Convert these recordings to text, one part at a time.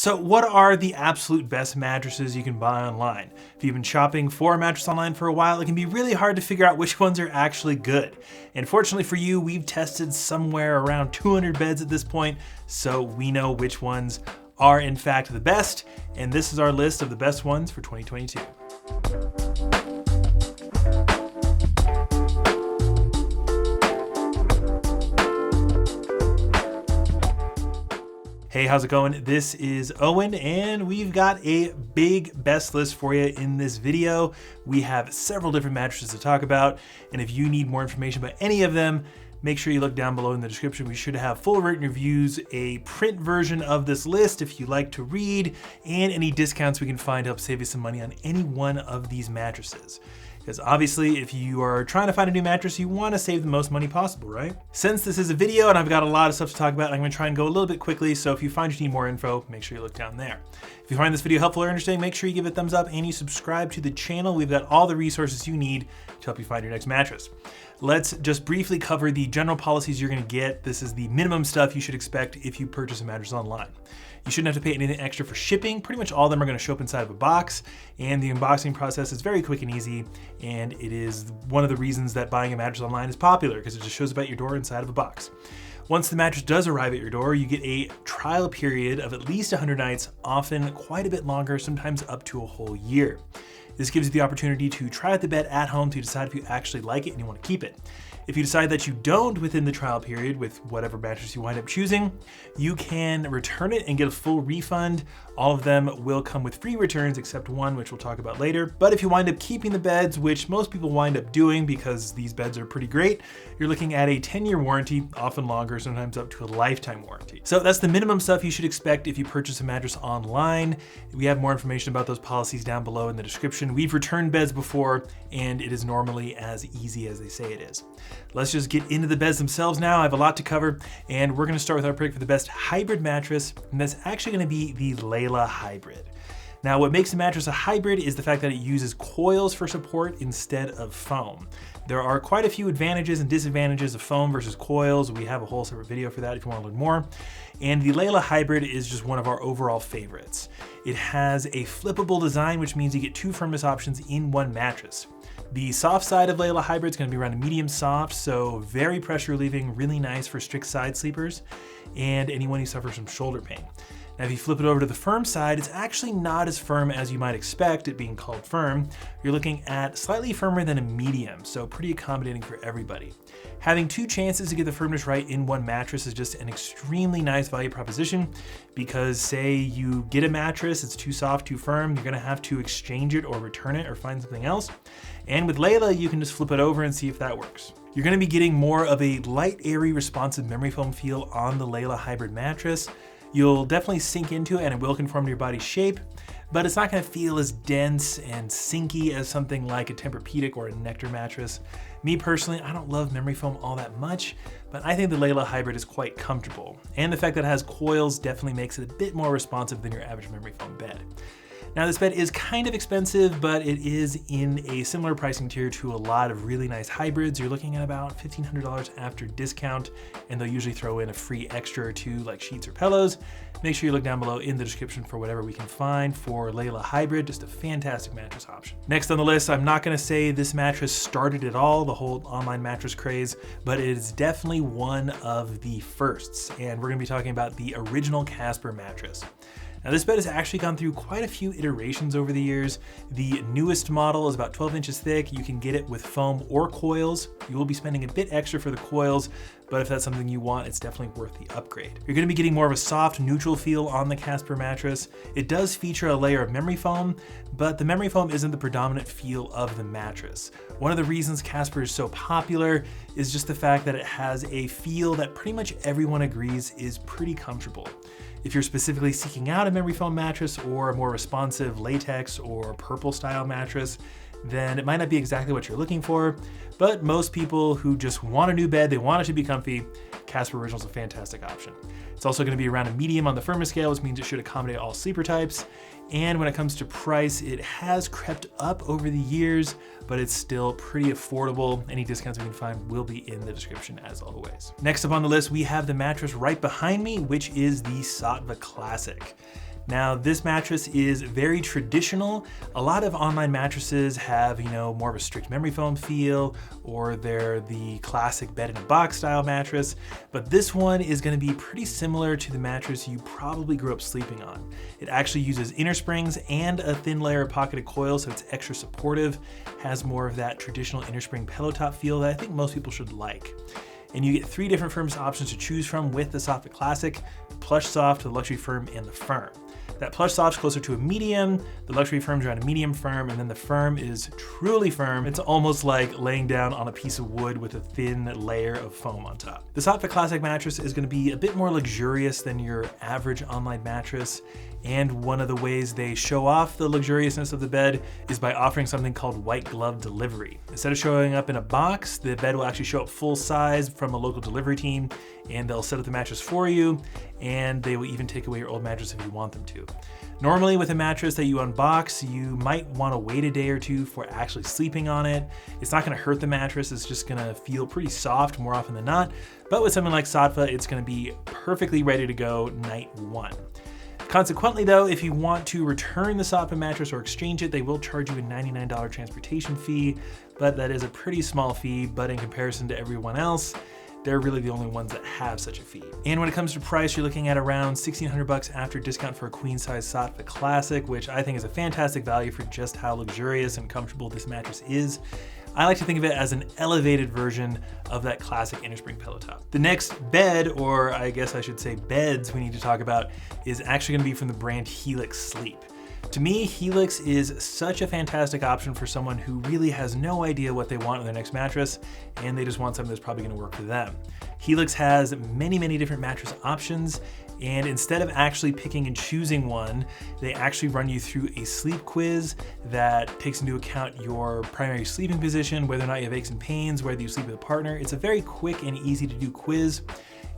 So what are the absolute best mattresses you can buy online? If you've been shopping for a mattress online for a while, it can be really hard to figure out which ones are actually good. And fortunately for you, we've tested somewhere around 200 beds at this point, so we know which ones are in fact the best, and this is our list of the best ones for 2022. Hey, how's it going? This is Owen, and we've got a big best list for you in this video. We have several different mattresses to talk about, and if you need more information about any of them, make sure you look down below in the description. We should have full written reviews, a print version of this list if you like to read, and any discounts we can find to help save you some money on any one of these mattresses. Because obviously, if you are trying to find a new mattress, you want to save the most money possible, right? Since this is a video and I've got a lot of stuff to talk about, I'm going to try and go a little bit quickly, so if you find you need more info, make sure you look down there. If you find this video helpful or interesting, make sure you give it a thumbs up and you subscribe to the channel. We've got all the resources you need to help you find your next mattress. Let's just briefly cover the general policies you're going to get. This is the minimum stuff you should expect if you purchase a mattress online. You shouldn't have to pay anything extra for shipping. Pretty much all of them are going to show up inside of a box, and the unboxing process is very quick and easy, and it is one of the reasons that buying a mattress online is popular, because it just shows up at your door inside of a box. Once the mattress does arrive at your door, you get a trial period of at least 100 nights, often quite a bit longer, sometimes up to a whole year. This gives you the opportunity to try out the bed at home to decide if you actually like it and you want to keep it. If you decide that you don't within the trial period with whatever mattress you wind up choosing, you can return it and get a full refund. All of them will come with free returns except one, which we'll talk about later. But if you wind up keeping the beds, which most people wind up doing because these beds are pretty great, you're looking at a 10-year warranty, often longer, sometimes up to a lifetime warranty. So that's the minimum stuff you should expect if you purchase a mattress online. We have more information about those policies down below in the description. We've returned beds before, and it is normally as easy as they say it is. Let's just get into the beds themselves now. I have a lot to cover, and we're gonna start with our pick for the best hybrid mattress, and that's actually gonna be the Layla Hybrid. Now, what makes the mattress a hybrid is the fact that it uses coils for support instead of foam. There are quite a few advantages and disadvantages of foam versus coils. We have a whole separate video for that if you want to learn more. And the Layla Hybrid is just one of our overall favorites. It has a flippable design, which means you get two firmness options in one mattress. The soft side of Layla Hybrid is going to be around a medium soft, so very pressure relieving, really nice for strict side sleepers and anyone who suffers from shoulder pain. Now, if you flip it over to the firm side, it's actually not as firm as you might expect, it being called firm. You're looking at slightly firmer than a medium, so pretty accommodating for everybody. Having two chances to get the firmness right in one mattress is just an extremely nice value proposition, because say you get a mattress, it's too soft, too firm, you're gonna have to exchange it or return it or find something else. And with Layla, you can just flip it over and see if that works. You're gonna be getting more of a light, airy, responsive memory foam feel on the Layla Hybrid mattress. You'll definitely sink into it and it will conform to your body's shape, but it's not gonna feel as dense and sinky as something like a Tempur-Pedic or a Nectar mattress. Me personally, I don't love memory foam all that much, but I think the Layla Hybrid is quite comfortable. And the fact that it has coils definitely makes it a bit more responsive than your average memory foam bed. Now, this bed is kind of expensive, but it is in a similar pricing tier to a lot of really nice hybrids. You're looking at about $1,500 after discount, and they'll usually throw in a free extra or two like sheets or pillows. Make sure you look down below in the description for whatever we can find for Layla Hybrid, just a fantastic mattress option. Next on the list, I'm not gonna say this mattress started it all, the whole online mattress craze, but it is definitely one of the firsts, and we're gonna be talking about the original Casper mattress. Now, this bed has actually gone through quite a few iterations over the years. The newest model is about 12 inches thick. You can get it with foam or coils. You will be spending a bit extra for the coils, but if that's something you want, it's definitely worth the upgrade. You're gonna be getting more of a soft, neutral feel on the Casper mattress. It does feature a layer of memory foam, but the memory foam isn't the predominant feel of the mattress. One of the reasons Casper is so popular is just the fact that it has a feel that pretty much everyone agrees is pretty comfortable. If you're specifically seeking out a memory foam mattress or a more responsive latex or purple style mattress, then it might not be exactly what you're looking for, but most people who just want a new bed, they want it to be comfy, Casper Original is a fantastic option. It's also going to be around a medium on the firmness scale, which means it should accommodate all sleeper types. And when it comes to price, it has crept up over the years, but it's still pretty affordable. Any discounts we can find will be in the description as always. Next up on the list, we have the mattress right behind me, which is the Saatva Classic. Now, this mattress is very traditional. A lot of online mattresses have, more of a strict memory foam feel, or they're the classic bed in a box style mattress, but this one is gonna be pretty similar to the mattress you probably grew up sleeping on. It actually uses inner springs and a thin layer of pocketed coil, so it's extra supportive, has more of that traditional inner spring pillow top feel that I think most people should like. And you get 3 different firmness options to choose from with the Saatva Classic: the Plush Soft, the Luxury Firm, and the Firm. That Plush Soft's closer to a medium, the Luxury Firm's around a medium firm, and then the Firm is truly firm. It's almost like laying down on a piece of wood with a thin layer of foam on top. The Saatva Classic mattress is gonna be a bit more luxurious than your average online mattress, and one of the ways they show off the luxuriousness of the bed is by offering something called white glove delivery. Instead of showing up in a box, the bed will actually show up full size from a local delivery team, and they'll set up the mattress for you, and they will even take away your old mattress if you want them to. Normally with a mattress that you unbox, you might want to wait a day or 2 for actually sleeping on it. It's not going to hurt the mattress, it's just going to feel pretty soft more often than not. But with something like Saatva, it's going to be perfectly ready to go night 1. Consequently though, if you want to return the Saatva mattress or exchange it, they will charge you a $99 transportation fee, but that is a pretty small fee, but in comparison to everyone else, they're really the only ones that have such a fee. And when it comes to price, you're looking at around $1,600 after discount for a queen size Saatva Classic, which I think is a fantastic value for just how luxurious and comfortable this mattress is. I like to think of it as an elevated version of that classic inner spring pillow top. The next bed, or I guess I should say beds we need to talk about, is actually gonna be from the brand Helix Sleep. To me, Helix is such a fantastic option for someone who really has no idea what they want in their next mattress, and they just want something that's probably gonna work for them. Helix has many, many different mattress options, and instead of actually picking and choosing one, they actually run you through a sleep quiz that takes into account your primary sleeping position, whether or not you have aches and pains, whether you sleep with a partner. It's a very quick and easy to do quiz.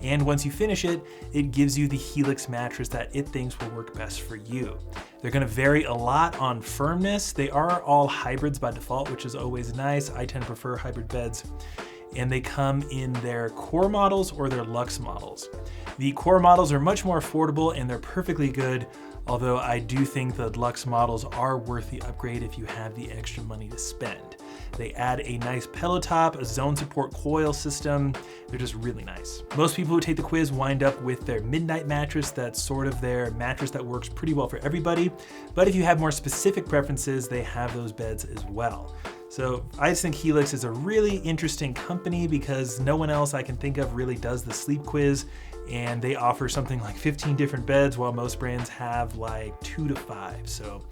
And once you finish it, it gives you the Helix mattress that it thinks will work best for you. They're gonna vary a lot on firmness. They are all hybrids by default, which is always nice. I tend to prefer hybrid beds. And they come in their core models or their luxe models. The core models are much more affordable and they're perfectly good, although I do think the luxe models are worth the upgrade if you have the extra money to spend. They add a nice pillow top, a zone support coil system. They're just really nice. Most people who take the quiz wind up with their midnight mattress. That's sort of their mattress that works pretty well for everybody. But if you have more specific preferences, they have those beds as well. So I just think Helix is a really interesting company because no one else I can think of really does the sleep quiz, and they offer something like 15 different beds while most brands have like 2 to 5. So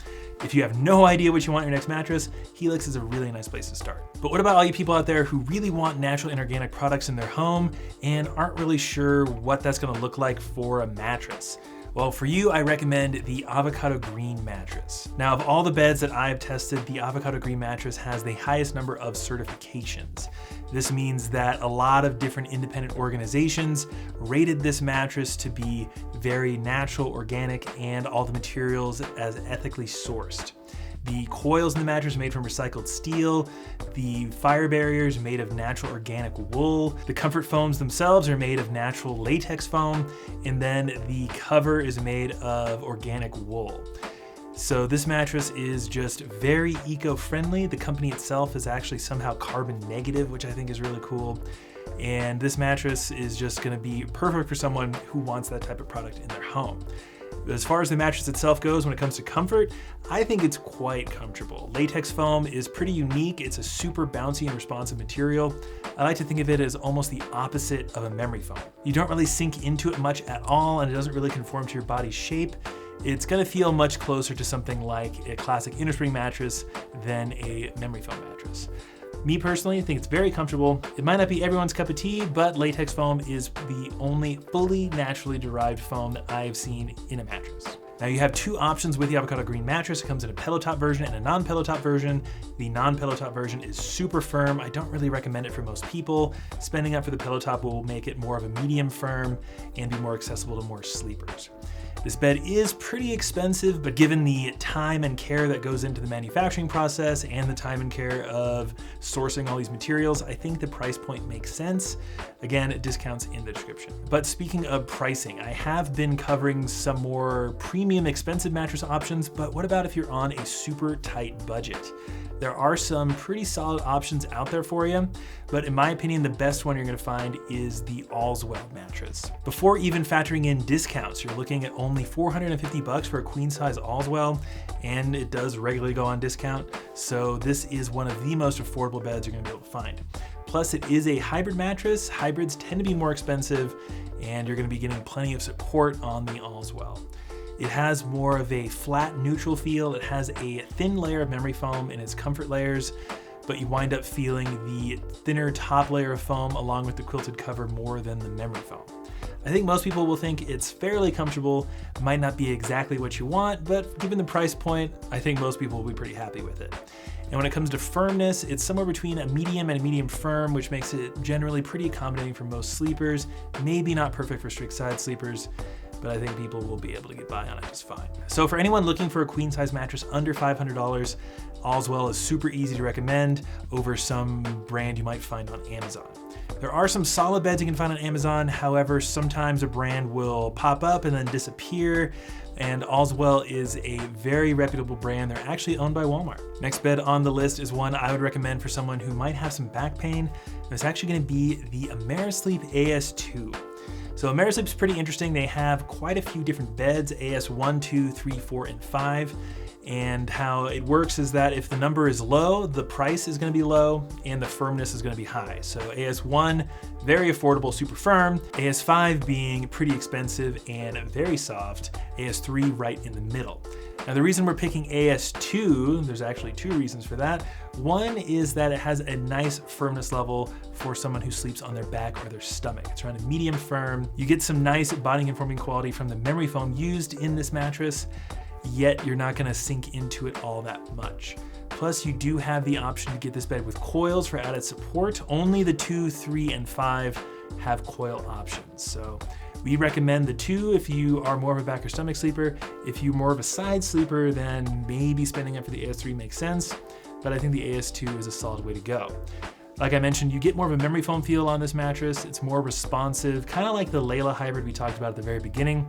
if you have no idea what you want in your next mattress, Helix is a really nice place to start. But what about all you people out there who really want natural and organic products in their home and aren't really sure what that's gonna look like for a mattress? Well, for you, I recommend the Avocado Green mattress. Now, of all the beds that I've tested, the Avocado Green mattress has the highest number of certifications. This means that a lot of different independent organizations rated this mattress to be very natural, organic, and all the materials as ethically sourced. The coils in the mattress are made from recycled steel, the fire barriers made of natural organic wool, the comfort foams themselves are made of natural latex foam, and then the cover is made of organic wool. So this mattress is just very eco-friendly. The company itself is actually somehow carbon negative, which I think is really cool. And this mattress is just gonna be perfect for someone who wants that type of product in their home. As far as the mattress itself goes, when it comes to comfort, I think it's quite comfortable. Latex foam is pretty unique. It's a super bouncy and responsive material. I like to think of it as almost the opposite of a memory foam. You don't really sink into it much at all, and it doesn't really conform to your body's shape. It's gonna feel much closer to something like a classic inner spring mattress than a memory foam mattress. Me personally, think it's very comfortable. It might not be everyone's cup of tea, but latex foam is the only fully naturally derived foam that I've seen in a mattress. Now you have 2 options with the Avocado Green mattress. It comes in a pillow top version and a non-pillow top version. The non-pillow top version is super firm. I don't really recommend it for most people. Spending up for the pillow top will make it more of a medium firm and be more accessible to more sleepers. This bed is pretty expensive, but given the time and care that goes into the manufacturing process and the time and care of sourcing all these materials, I think the price point makes sense. Again, discounts in the description. But speaking of pricing, I have been covering some more premium expensive mattress options, but what about if you're on a super tight budget? There are some pretty solid options out there for you, but in my opinion, the best one you're gonna find is the Allswell mattress. Before even factoring in discounts, you're looking at only $450 for a queen size Allswell, and it does regularly go on discount. So this is one of the most affordable beds you're gonna be able to find. Plus it is a hybrid mattress. Hybrids tend to be more expensive, and you're gonna be getting plenty of support on the Allswell. It has more of a flat neutral feel. It has a thin layer of memory foam in its comfort layers, but you wind up feeling the thinner top layer of foam along with the quilted cover more than the memory foam. I think most people will think it's fairly comfortable. It might not be exactly what you want, but given the price point, I think most people will be pretty happy with it. And when it comes to firmness, it's somewhere between a medium and a medium firm, which makes it generally pretty accommodating for most sleepers. Maybe not perfect for strict side sleepers, but I think people will be able to get by on it just fine. So for anyone looking for a queen size mattress under $500, Allswell is super easy to recommend over some brand you might find on Amazon. There are some solid beds you can find on Amazon. However, sometimes a brand will pop up and then disappear, and Allswell is a very reputable brand. They're actually owned by Walmart. Next bed on the list is one I would recommend for someone who might have some back pain. And it's actually gonna be the Amerisleep AS2. So Amerisleep is pretty interesting. They have quite a few different beds, AS1, 2, 3, 4, and 5. And how it works is that if the number is low, the price is gonna be low and the firmness is gonna be high. So AS1, very affordable, super firm. AS5 being pretty expensive and very soft. AS3 right in the middle. Now the reason we're picking AS2, there's actually two reasons for that. One is that it has a nice firmness level for someone who sleeps on their back or their stomach. It's around a medium firm. You get some nice body informing quality from the memory foam used in this mattress, yet you're not gonna sink into it all that much. Plus you do have the option to get this bed with coils for added support. Only the 2, 3, and 5 have coil options. So we recommend the 2 if you are more of a back or stomach sleeper. If you're more of a side sleeper, then maybe spending up for the AS3 makes sense, but I think the AS2 is a solid way to go. Like I mentioned, you get more of a memory foam feel on this mattress. It's more responsive, kind of like the Layla hybrid we talked about at the very beginning.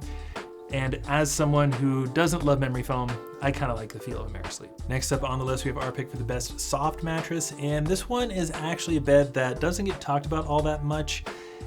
And as someone who doesn't love memory foam, I kind of like the feel of Amerisleep. Next up on the list, we have our pick for the best soft mattress. And this one is actually a bed that doesn't get talked about all that much.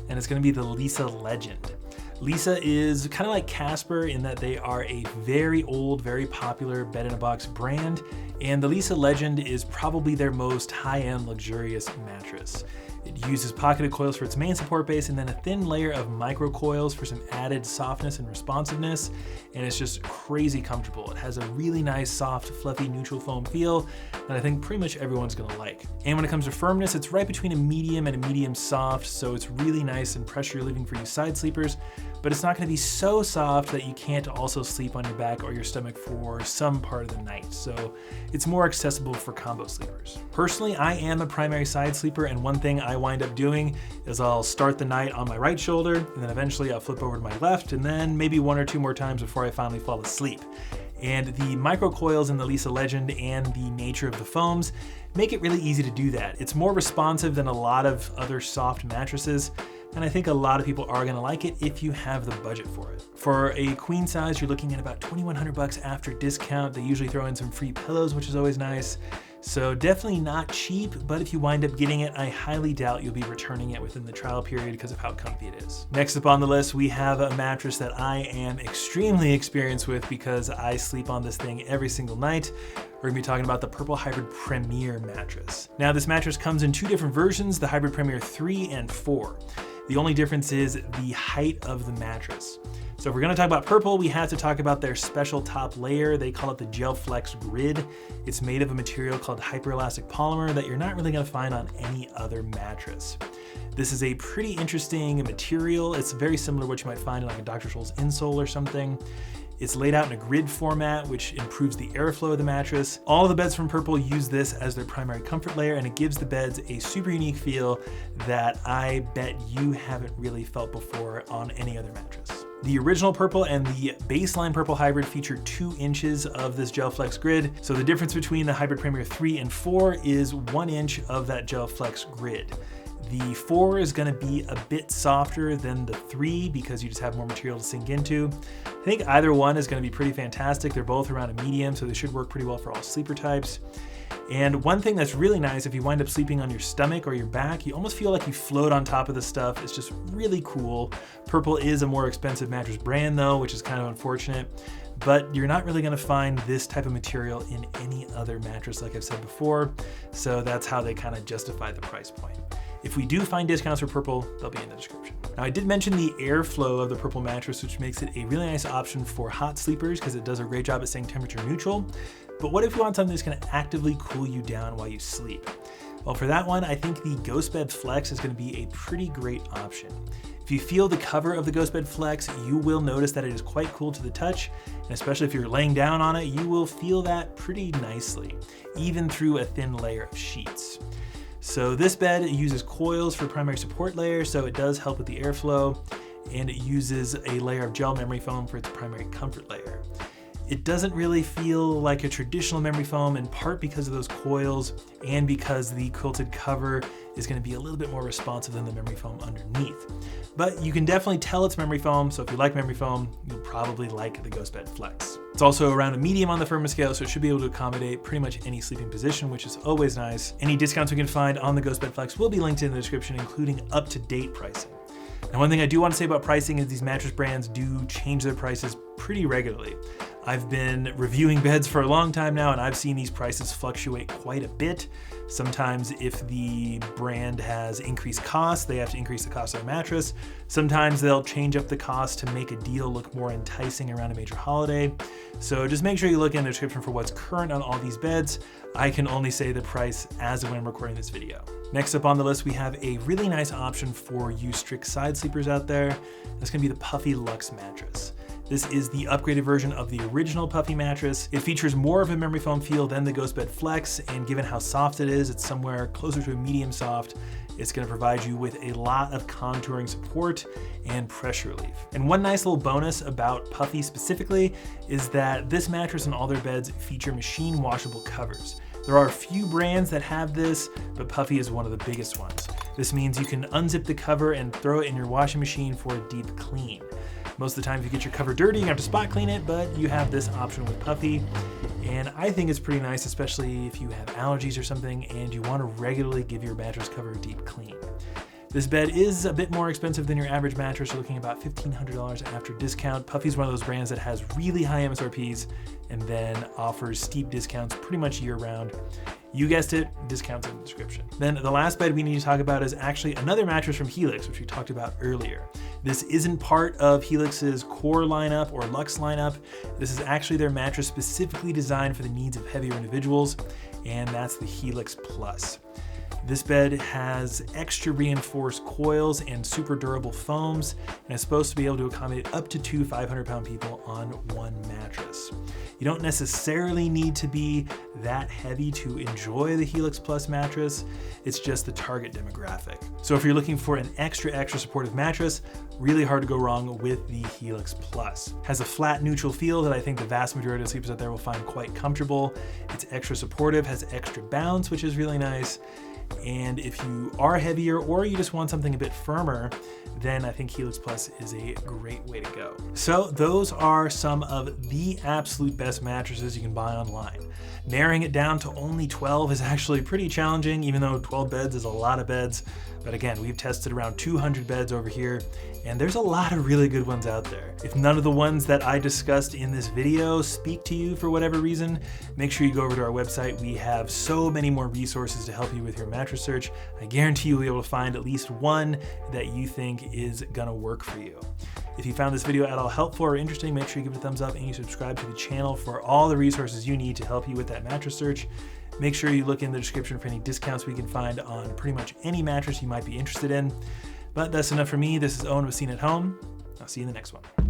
And it's gonna be the Leesa Legend. Leesa is kind of like Casper in that they are a very old, very popular bed-in-a-box brand. And the Leesa Legend is probably their most high-end luxurious mattress. It uses pocketed coils for its main support base and then a thin layer of micro coils for some added softness and responsiveness. And it's just crazy comfortable. It has a really nice, soft, fluffy, neutral foam feel that I think pretty much everyone's gonna like. And when it comes to firmness, it's right between a medium and a medium soft. So it's really nice and pressure relieving for you side sleepers, but it's not gonna be so soft that you can't also sleep on your back or your stomach for some part of the night. So it's more accessible for combo sleepers. Personally, I am a primary side sleeper, and one thing I wind up doing is I'll start the night on my right shoulder, and then eventually I'll flip over to my left, and then maybe 1 or 2 more times before I finally fall asleep. And the micro coils in the Leesa Legend and the nature of the foams make it really easy to do that. It's more responsive than a lot of other soft mattresses, and I think a lot of people are gonna like it if you have the budget for it. For a queen size, you're looking at about $2,100 after discount. They usually throw in some free pillows, which is always nice. So definitely not cheap, but if you wind up getting it, I highly doubt you'll be returning it within the trial period because of how comfy it is. Next up on the list, we have a mattress that I am extremely experienced with because I sleep on this thing every single night. We're gonna be talking about the Purple Hybrid Premier mattress. Now this mattress comes in 2 different versions, the Hybrid Premier 3 and 4. The only difference is the height of the mattress. So if we're gonna talk about Purple, we have to talk about their special top layer. They call it the Gel Flex Grid. It's made of a material called hyperelastic polymer that you're not really gonna find on any other mattress. This is a pretty interesting material. It's very similar to what you might find in like a Dr. Scholl's insole or something. It's laid out in a grid format, which improves the airflow of the mattress. All of the beds from Purple use this as their primary comfort layer, and it gives the beds a super unique feel that I bet you haven't really felt before on any other mattress. The original Purple and the baseline Purple Hybrid feature 2 inches of this Gel Flex grid. So the difference between the Hybrid Premier 3 and 4 is 1 inch of that Gel Flex grid. The 4 is going to be a bit softer than the 3 because you just have more material to sink into. I think either one is going to be pretty fantastic. They're both around a medium, so they should work pretty well for all sleeper types. And one thing that's really nice, if you wind up sleeping on your stomach or your back, you almost feel like you float on top of the stuff. It's just really cool. Purple is a more expensive mattress brand though, which is kind of unfortunate, but you're not really gonna find this type of material in any other mattress like I've said before. So that's how they kind of justify the price point. If we do find discounts for Purple, they'll be in the description. Now I did mention the airflow of the Purple mattress, which makes it a really nice option for hot sleepers because it does a great job at staying temperature neutral. But what if you want something that's gonna actively cool you down while you sleep? Well, for that one, I think the GhostBed Flex is gonna be a pretty great option. If you feel the cover of the GhostBed Flex, you will notice that it is quite cool to the touch, and especially if you're laying down on it, you will feel that pretty nicely, even through a thin layer of sheets. So this bed uses coils for primary support layer, so it does help with the airflow, and it uses a layer of gel memory foam for its primary comfort layer. It doesn't really feel like a traditional memory foam, in part because of those coils and because the quilted cover is going to be a little bit more responsive than the memory foam underneath. But you can definitely tell it's memory foam, so if you like memory foam, you'll probably like the GhostBed Flex. It's also around a medium on the firmness scale, so it should be able to accommodate pretty much any sleeping position, which is always nice. Any discounts we can find on the GhostBed Flex will be linked in the description, including up-to-date pricing. And one thing I do want to say about pricing is these mattress brands do change their prices pretty regularly. I've been reviewing beds for a long time now, and I've seen these prices fluctuate quite a bit. Sometimes if the brand has increased costs, they have to increase the cost of their mattress. Sometimes they'll change up the cost to make a deal look more enticing around a major holiday. So just make sure you look in the description for what's current on all these beds. I can only say the price as of when I'm recording this video. Next up on the list, we have a really nice option for you strict side sleepers out there. That's gonna be the Puffy Luxe mattress. This is the upgraded version of the original Puffy mattress. It features more of a memory foam feel than the GhostBed Flex, and given how soft it is, it's somewhere closer to a medium soft. It's gonna provide you with a lot of contouring support and pressure relief. And one nice little bonus about Puffy specifically is that this mattress and all their beds feature machine washable covers. There are a few brands that have this, but Puffy is one of the biggest ones. This means you can unzip the cover and throw it in your washing machine for a deep clean. Most of the time, if you get your cover dirty, you have to spot clean it, but you have this option with Puffy. And I think it's pretty nice, especially if you have allergies or something and you want to regularly give your mattress cover a deep clean. This bed is a bit more expensive than your average mattress. You're looking at about $1,500 after discount. Puffy's one of those brands that has really high MSRPs and then offers steep discounts pretty much year round. You guessed it, discounts in the description. Then the last bed we need to talk about is actually another mattress from Helix, which we talked about earlier. This isn't part of Helix's core lineup or Luxe lineup. This is actually their mattress specifically designed for the needs of heavier individuals, and that's the Helix Plus. This bed has extra reinforced coils and super durable foams, and it's supposed to be able to accommodate up to 2 500-pound people on one mattress. You don't necessarily need to be that heavy to enjoy the Helix Plus mattress. It's just the target demographic. So if you're looking for an extra supportive mattress, really hard to go wrong with the Helix Plus. Has a flat neutral feel that I think the vast majority of sleepers out there will find quite comfortable. It's extra supportive, has extra bounce, which is really nice. And if you are heavier or you just want something a bit firmer, then I think Helix Plus is a great way to go. So those are some of the absolute best mattresses you can buy online. Narrowing it down to only 12 is actually pretty challenging, even though 12 beds is a lot of beds. But again, we've tested around 200 beds over here, and there's a lot of really good ones out there. If none of the ones that I discussed in this video speak to you for whatever reason, make sure you go over to our website. We have so many more resources to help you with your mattress search. I guarantee you'll be able to find at least one that you think is gonna work for you. If you found this video at all helpful or interesting, make sure you give it a thumbs up and you subscribe to the channel for all the resources you need to help you with that mattress search. Make sure you look in the description for any discounts we can find on pretty much any mattress you might be interested in. But that's enough for me. This is Owen with Seen at Home. I'll see you in the next one.